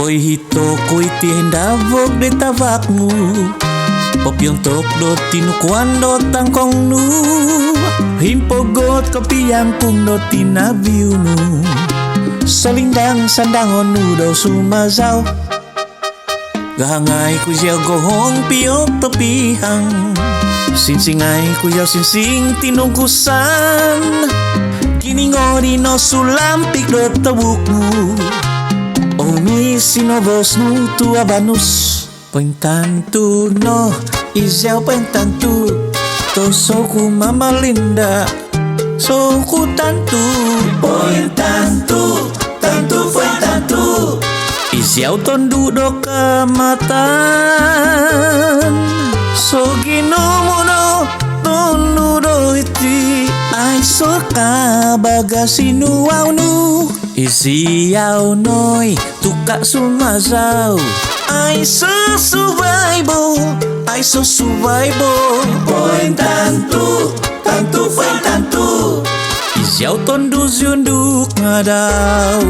Ko'y hito, ko'y tihendavog de tavaknu. Popyong tok do tinukuan do tangkong nu. Himpogot kopiyang kung do tinabiu nu. Solindang sandangon nu daw sumazaw. Gahangay ku yaw gohong piyok topihang. Sinsingay ku yaw sinsing tinungkusan. Kiningori no sulampik do tabuknu. Omi sinobos nu tu abanus. Pointantu no izaw pointantu. To soku mama linda. Soku tantu. Pointantu, tantu pointantu. Izaw tondu do kamatan. So ginumono tondu do iti. Ay soka bagasinu nu. Isiyaw noy tuka sumazaw. Ay so survival, ay so survival. Pointantu, tantu pointantu. Isiyaw tondu zunduk ngadaw.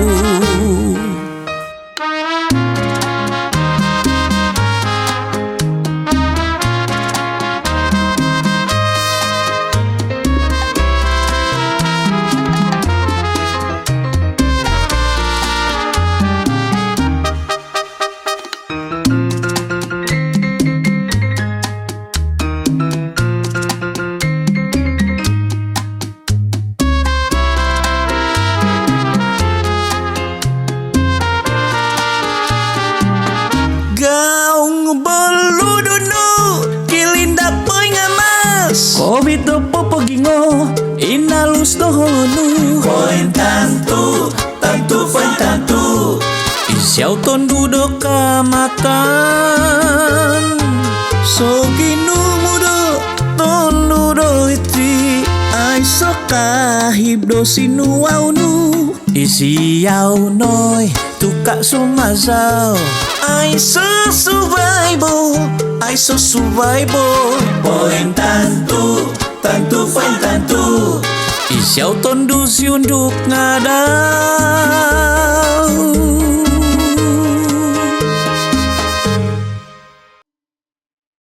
Gaung boludunu kilinda poy ngamas. Kobit do popogingo inalus do honu. Pointantu, tantu pointantu. Isiyaw tondu do kamatan. So ginumu do tondu do iti. Ay so kahib do sinuaw nu. Isiyaw noy tuka sumazaw. I so survival, I so survival. Pointantu, tantu pointantu. Isiyaw tondu siunduk ngadaw.